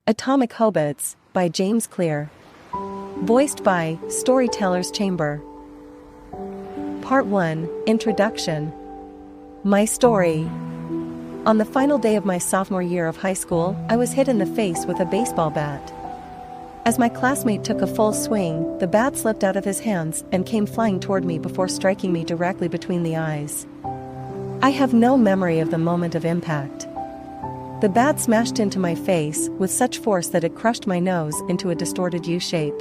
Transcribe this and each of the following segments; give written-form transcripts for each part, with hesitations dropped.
Atomic Habits by James Clear. Voiced by Storyteller's Chamber. Part 1, Introduction. My story. On the final day of my sophomore year of high school, I was hit in the face with a baseball bat. As my classmate took a full swing, the bat slipped out of his hands and came flying toward me before striking me directly between the eyes. I have no memory of the moment of impact. The bat smashed into my face with such force that it crushed my nose into a distorted U-shape.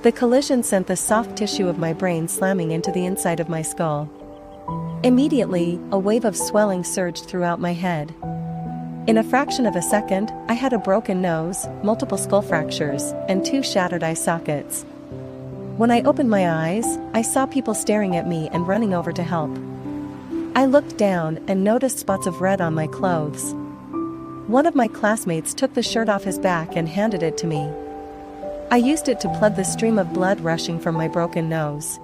The collision sent the soft tissue of my brain slamming into the inside of my skull. Immediately, a wave of swelling surged throughout my head. In a fraction of a second, I had a broken nose, multiple skull fractures, and 2 shattered eye sockets. When I opened my eyes, I saw people staring at me and running over to help. I looked down and noticed spots of red on my clothes. One of my classmates took the shirt off his back and handed it to me. I used it to plug the stream of blood rushing from my broken nose.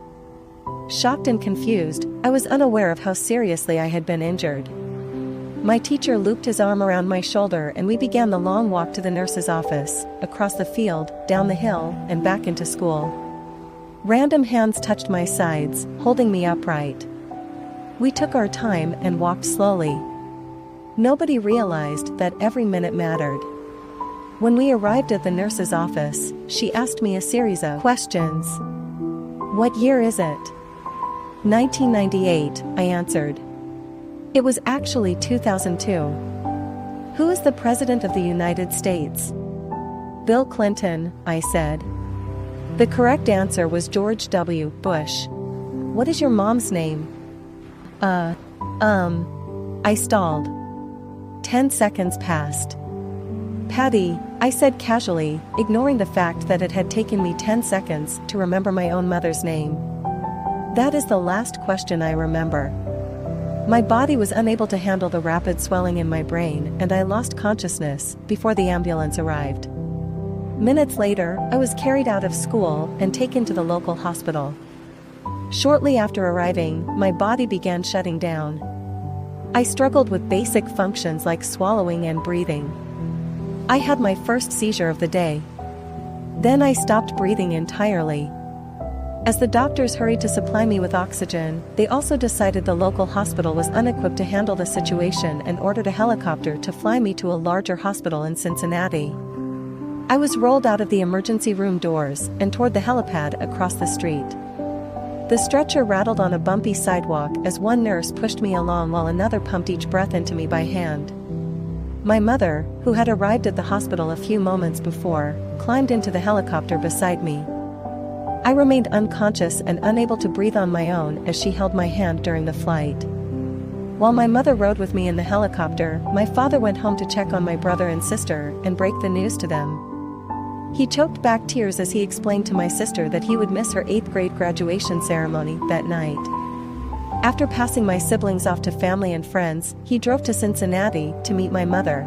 Shocked and confused, I was unaware of how seriously I had been injured. My teacher looped his arm around my shoulder and we began the long walk to the nurse's office, across the field, down the hill, and back into school. Random hands touched my sides, holding me upright. We took our time and walked slowly. Nobody realized that every minute mattered. When we arrived at the nurse's office, she asked me a series of questions. "What year is it?" 1998, I answered. It was actually 2002. Who is the President of the United States? Bill Clinton, I said. The correct answer was George W. Bush. What is your mom's name? I stalled. 10 seconds passed. Patty, I said casually, ignoring the fact that it had taken me 10 seconds to remember my own mother's name. That is the last question I remember. My body was unable to handle the rapid swelling in my brain and I lost consciousness before the ambulance arrived. Minutes later, I was carried out of school and taken to the local hospital. Shortly after arriving, my body began shutting down. I struggled with basic functions like swallowing and breathing. I had my first seizure of the day. Then I stopped breathing entirely. As the doctors hurried to supply me with oxygen, they also decided the local hospital was unequipped to handle the situation and ordered a helicopter to fly me to a larger hospital in Cincinnati. I was rolled out of the emergency room doors and toward the helipad across the street. The stretcher rattled on a bumpy sidewalk as one nurse pushed me along while another pumped each breath into me by hand. My mother, who had arrived at the hospital a few moments before, climbed into the helicopter beside me. I remained unconscious and unable to breathe on my own as she held my hand during the flight. While my mother rode with me in the helicopter, my father went home to check on my brother and sister and break the news to them. He choked back tears as he explained to my sister that he would miss her 8th grade graduation ceremony that night. After passing my siblings off to family and friends, he drove to Cincinnati to meet my mother.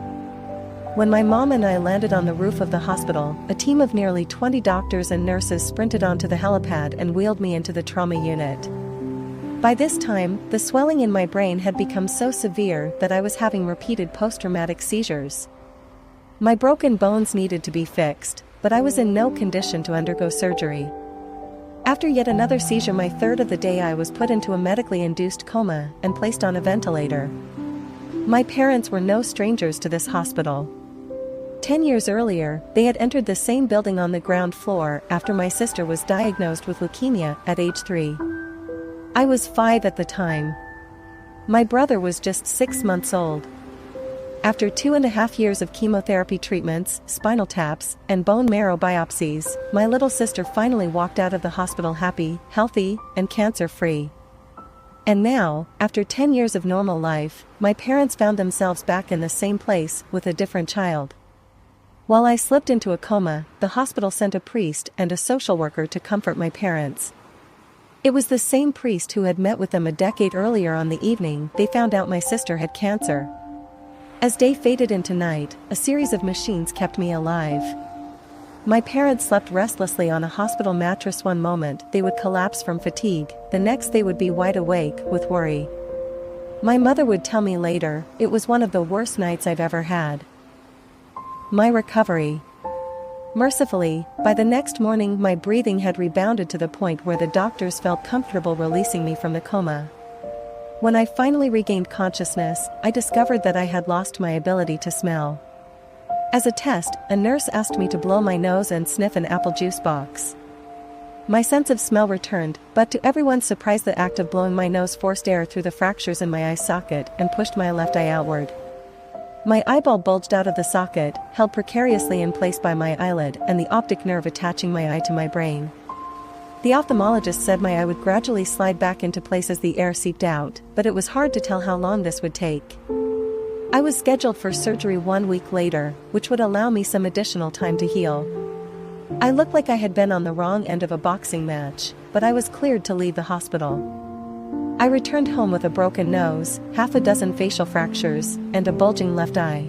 When my mom and I landed on the roof of the hospital, a team of nearly 20 doctors and nurses sprinted onto the helipad and wheeled me into the trauma unit. By this time, the swelling in my brain had become so severe that I was having repeated post-traumatic seizures. My broken bones needed to be fixed, but I was in no condition to undergo surgery. After yet another seizure, my third of the day, I was put into a medically induced coma and placed on a ventilator. My parents were no strangers to this hospital. 10 years earlier, they had entered the same building on the ground floor after my sister was diagnosed with leukemia at age 3. I was 5 at the time. My brother was just 6 months old. After 2.5 years of chemotherapy treatments, spinal taps, and bone marrow biopsies, my little sister finally walked out of the hospital happy, healthy, and cancer-free. And now, after 10 years of normal life, my parents found themselves back in the same place with a different child. While I slipped into a coma, the hospital sent a priest and a social worker to comfort my parents. It was the same priest who had met with them a decade earlier on the evening they found out my sister had cancer. As day faded into night, a series of machines kept me alive. My parents slept restlessly on a hospital mattress. One moment they would collapse from fatigue, the next they would be wide awake with worry. My mother would tell me later, it was one of the worst nights I've ever had. My recovery. Mercifully, by the next morning my breathing had rebounded to the point where the doctors felt comfortable releasing me from the coma. When I finally regained consciousness, I discovered that I had lost my ability to smell. As a test, a nurse asked me to blow my nose and sniff an apple juice box. My sense of smell returned, but to everyone's surprise the act of blowing my nose forced air through the fractures in my eye socket and pushed my left eye outward. My eyeball bulged out of the socket, held precariously in place by my eyelid and the optic nerve attaching my eye to my brain. The ophthalmologist said my eye would gradually slide back into place as the air seeped out, but it was hard to tell how long this would take. I was scheduled for surgery 1 week later, which would allow me some additional time to heal. I looked like I had been on the wrong end of a boxing match, but I was cleared to leave the hospital. I returned home with a broken nose, half a dozen facial fractures, and a bulging left eye.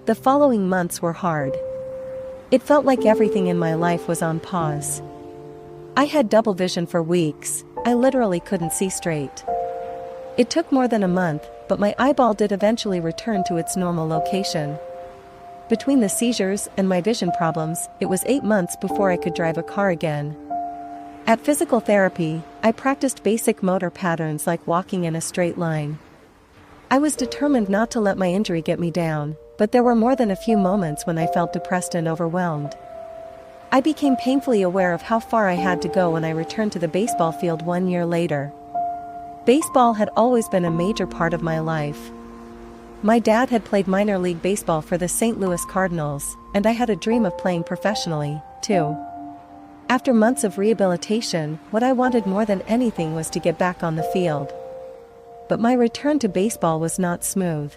The following months were hard. It felt like everything in my life was on pause. I had double vision for weeks. I literally couldn't see straight. It took more than a month, but my eyeball did eventually return to its normal location. Between the seizures and my vision problems, it was 8 months before I could drive a car again. At physical therapy, I practiced basic motor patterns like walking in a straight line. I was determined not to let my injury get me down, but there were more than a few moments when I felt depressed and overwhelmed. I became painfully aware of how far I had to go when I returned to the baseball field 1 year later. Baseball had always been a major part of my life. My dad had played minor league baseball for the St. Louis Cardinals, and I had a dream of playing professionally, too. After months of rehabilitation, what I wanted more than anything was to get back on the field. But my return to baseball was not smooth.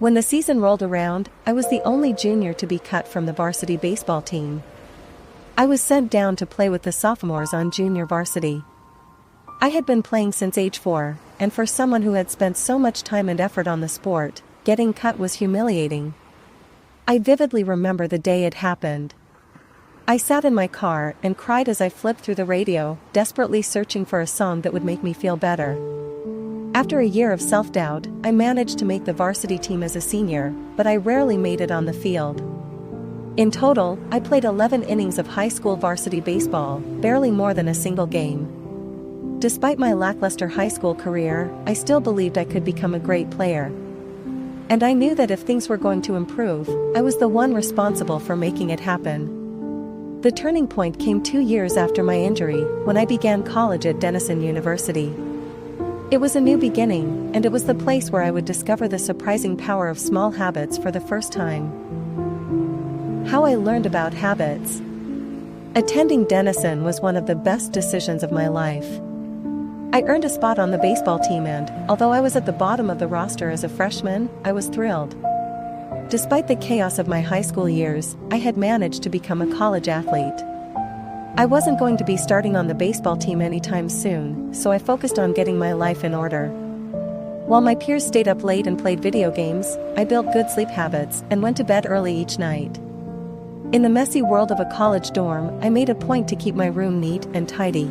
When the season rolled around, I was the only junior to be cut from the varsity baseball team. I was sent down to play with the sophomores on junior varsity. I had been playing since age 4, and for someone who had spent so much time and effort on the sport, getting cut was humiliating. I vividly remember the day it happened. I sat in my car and cried as I flipped through the radio, desperately searching for a song that would make me feel better. After a year of self-doubt, I managed to make the varsity team as a senior, but I rarely made it on the field. In total, I played 11 innings of high school varsity baseball, barely more than a single game. Despite my lackluster high school career, I still believed I could become a great player. And I knew that if things were going to improve, I was the one responsible for making it happen. The turning point came 2 years after my injury, when I began college at Denison University. It was a new beginning, and it was the place where I would discover the surprising power of small habits for the first time. How I learned about habits. Attending Denison was one of the best decisions of my life. I earned a spot on the baseball team and, although I was at the bottom of the roster as a freshman, I was thrilled. Despite the chaos of my high school years, I had managed to become a college athlete. I wasn't going to be starting on the baseball team anytime soon, so I focused on getting my life in order. While my peers stayed up late and played video games, I built good sleep habits and went to bed early each night. In the messy world of a college dorm, I made a point to keep my room neat and tidy.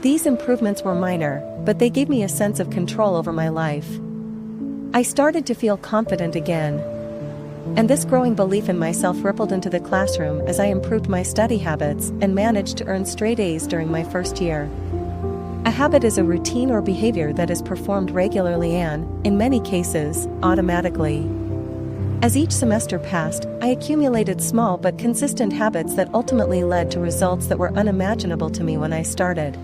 These improvements were minor, but they gave me a sense of control over my life. I started to feel confident again. And this growing belief in myself rippled into the classroom as I improved my study habits and managed to earn straight A's during my first year. A habit is a routine or behavior that is performed regularly and, in many cases, automatically. As each semester passed, I accumulated small but consistent habits that ultimately led to results that were unimaginable to me when I started.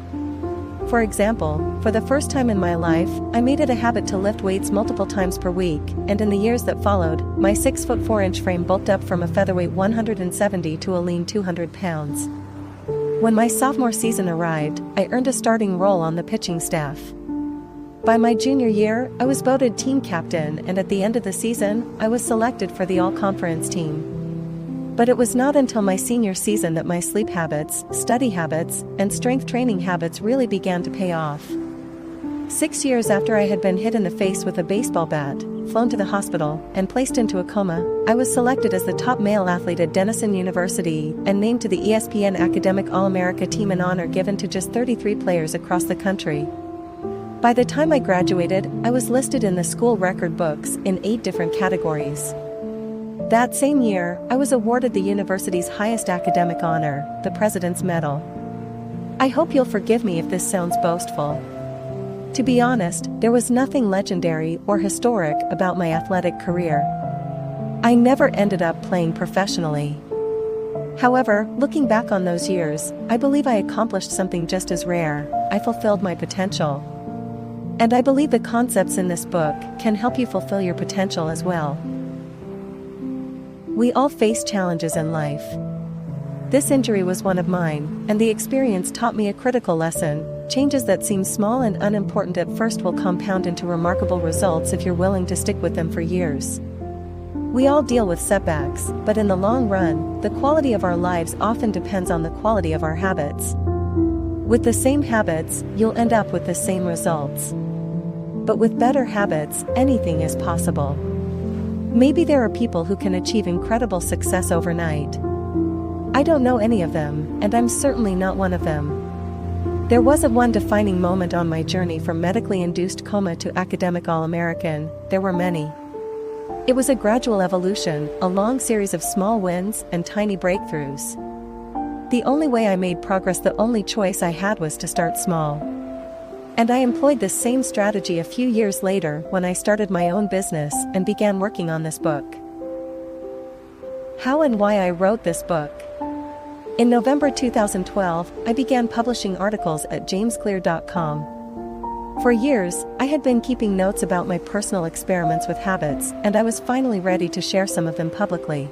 For example, for the first time in my life, I made it a habit to lift weights multiple times per week, and in the years that followed, my 6'4" frame bulked up from a featherweight 170 to a lean 200 pounds. When my sophomore season arrived, I earned a starting role on the pitching staff. By my junior year, I was voted team captain, and at the end of the season, I was selected for the all-conference team. But it was not until my senior season that my sleep habits, study habits, and strength training habits really began to pay off. 6 years after I had been hit in the face with a baseball bat, flown to the hospital, and placed into a coma, I was selected as the top male athlete at Denison University and named to the ESPN Academic All-America team, an honor given to just 33 players across the country. By the time I graduated, I was listed in the school record books in 8 different categories. That same year, I was awarded the university's highest academic honor, the President's Medal. I hope you'll forgive me if this sounds boastful. To be honest, there was nothing legendary or historic about my athletic career. I never ended up playing professionally. However, looking back on those years, I believe I accomplished something just as rare. I fulfilled my potential. And I believe the concepts in this book can help you fulfill your potential as well. We all face challenges in life. This injury was one of mine, and the experience taught me a critical lesson. Changes that seem small and unimportant at first will compound into remarkable results if you're willing to stick with them for years. We all deal with setbacks, but in the long run, the quality of our lives often depends on the quality of our habits. With the same habits, you'll end up with the same results. But with better habits, anything is possible. Maybe there are people who can achieve incredible success overnight. I don't know any of them, and I'm certainly not one of them. There wasn't one defining moment on my journey from medically induced coma to academic All-American. There were many. It was a gradual evolution, a long series of small wins and tiny breakthroughs. The only way I made progress, the only choice I had, was to start small. And I employed this same strategy a few years later when I started my own business and began working on this book. How and why I wrote this book. In November 2012, I began publishing articles at jamesclear.com. For years, I had been keeping notes about my personal experiments with habits, and I was finally ready to share some of them publicly.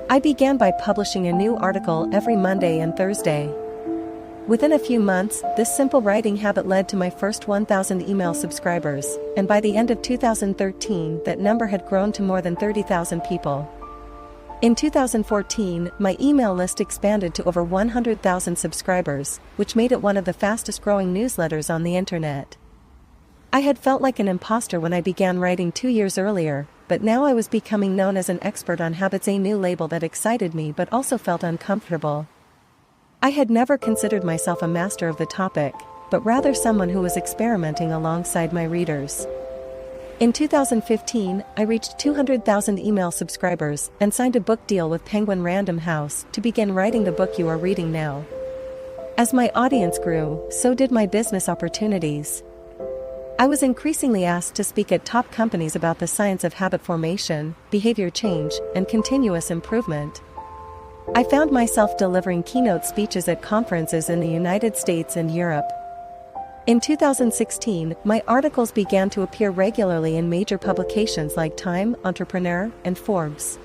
I began by publishing a new article every Monday and Thursday. Within a few months, this simple writing habit led to my first 1,000 email subscribers, and by the end of 2013, that number had grown to more than 30,000 people. In 2014, my email list expanded to over 100,000 subscribers, which made it one of the fastest-growing newsletters on the internet. I had felt like an imposter when I began writing 2 years earlier, but now I was becoming known as an expert on habits, a new label that excited me but also felt uncomfortable. I had never considered myself a master of the topic, but rather someone who was experimenting alongside my readers. In 2015, I reached 200,000 email subscribers and signed a book deal with Penguin Random House to begin writing the book you are reading now. As my audience grew, so did my business opportunities. I was increasingly asked to speak at top companies about the science of habit formation, behavior change, and continuous improvement. I found myself delivering keynote speeches at conferences in the United States and Europe. In 2016, my articles began to appear regularly in major publications like Time, Entrepreneur, and Forbes.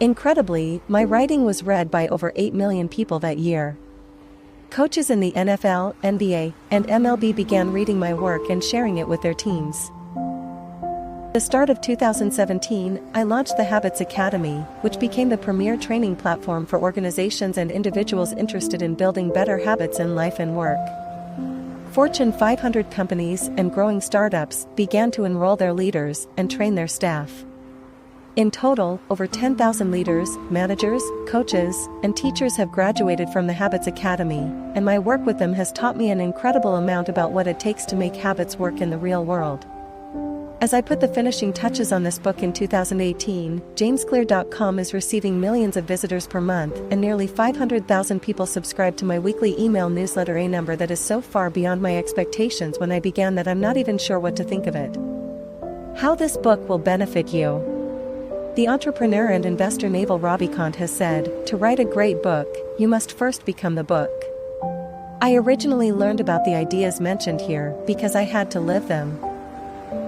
Incredibly, my writing was read by over 8 million people that year. Coaches in the NFL, NBA, and MLB began reading my work and sharing it with their teams. At the start of 2017, I launched the Habits Academy, which became the premier training platform for organizations and individuals interested in building better habits in life and work. Fortune 500 companies and growing startups began to enroll their leaders and train their staff. In total, over 10,000 leaders, managers, coaches, and teachers have graduated from the Habits Academy, and my work with them has taught me an incredible amount about what it takes to make habits work in the real world. As I put the finishing touches on this book in 2018, JamesClear.com is receiving millions of visitors per month, and nearly 500,000 people subscribe to my weekly email newsletter, a number that is so far beyond my expectations when I began that I'm not even sure what to think of it. How this book will benefit you. The entrepreneur and investor Naval Ravikant has said, to write a great book, you must first become the book. I originally learned about the ideas mentioned here because I had to live them.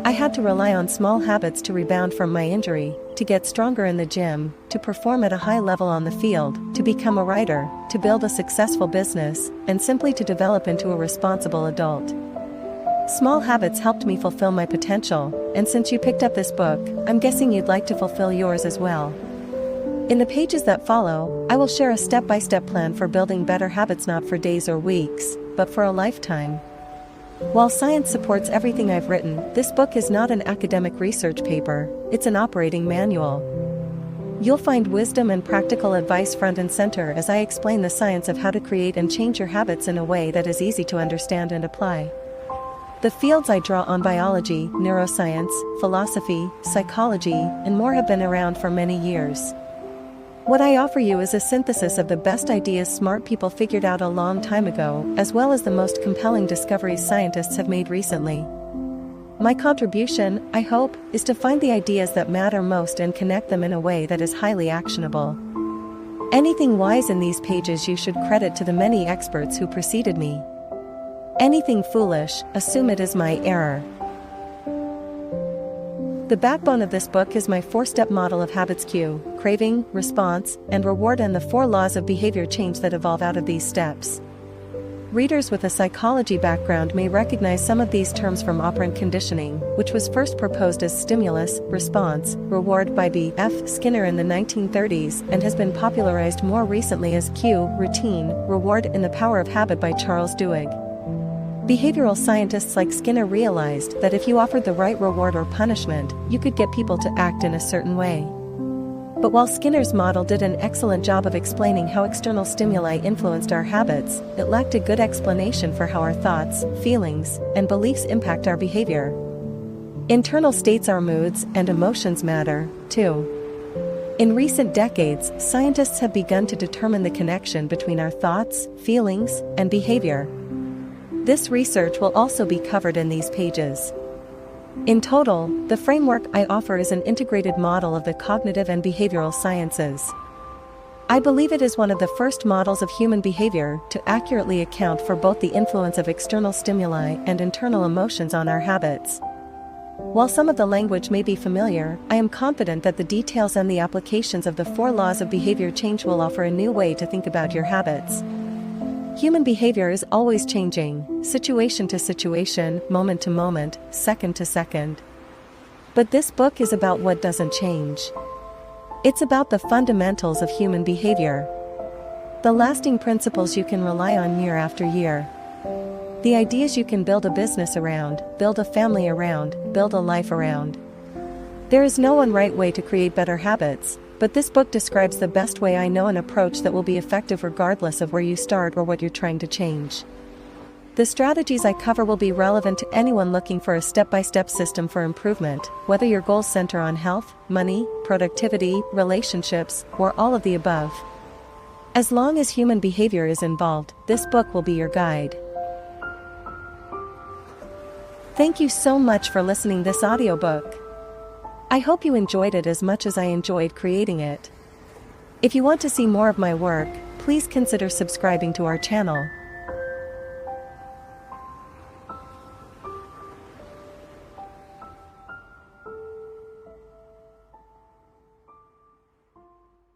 I had to rely on small habits to rebound from my injury, to get stronger in the gym, to perform at a high level on the field, to become a writer, to build a successful business, and simply to develop into a responsible adult. Small habits helped me fulfill my potential, and since you picked up this book, I'm guessing you'd like to fulfill yours as well. In the pages that follow, I will share a step-by-step plan for building better habits, not for days or weeks, but for a lifetime. While science supports everything I've written, this book is not an academic research paper, it's an operating manual. You'll find wisdom and practical advice front and center as I explain the science of how to create and change your habits in a way that is easy to understand and apply. The fields I draw on biology, neuroscience, philosophy, psychology, and more have been around for many years. What I offer you is a synthesis of the best ideas smart people figured out a long time ago, as well as the most compelling discoveries scientists have made recently. My contribution, I hope, is to find the ideas that matter most and connect them in a way that is highly actionable. Anything wise in these pages you should credit to the many experts who preceded me. Anything foolish, assume it is my error. The backbone of this book is my 4-step model of habits: cue, craving, response, and reward, and the 4 laws of behavior change that evolve out of these steps. Readers with a psychology background may recognize some of these terms from operant conditioning, which was first proposed as stimulus, response, reward by B.F. Skinner in the 1930s and has been popularized more recently as cue, routine, reward in The Power of Habit by Charles Duhigg. Behavioral scientists like Skinner realized that if you offered the right reward or punishment, you could get people to act in a certain way. But while Skinner's model did an excellent job of explaining how external stimuli influenced our habits, it lacked a good explanation for how our thoughts, feelings, and beliefs impact our behavior. Internal states, our moods, and emotions matter, too. In recent decades, scientists have begun to determine the connection between our thoughts, feelings, and behavior. This research will also be covered in these pages. In total, the framework I offer is an integrated model of the cognitive and behavioral sciences. I believe it is one of the first models of human behavior to accurately account for both the influence of external stimuli and internal emotions on our habits. While some of the language may be familiar, I am confident that the details and the applications of the 4 laws of behavior change will offer a new way to think about your habits. Human behavior is always changing, situation to situation, moment to moment, second to second. But this book is about what doesn't change. It's about the fundamentals of human behavior. The lasting principles you can rely on year after year. The ideas you can build a business around, build a family around, build a life around. There is no one right way to create better habits, but this book describes the best way I know, an approach that will be effective regardless of where you start or what you're trying to change. The strategies I cover will be relevant to anyone looking for a step-by-step system for improvement, whether your goals center on health, money, productivity, relationships, or all of the above. As long as human behavior is involved, this book will be your guide. Thank you so much for listening to this audiobook. I hope you enjoyed it as much as I enjoyed creating it. If you want to see more of my work, please consider subscribing to our channel.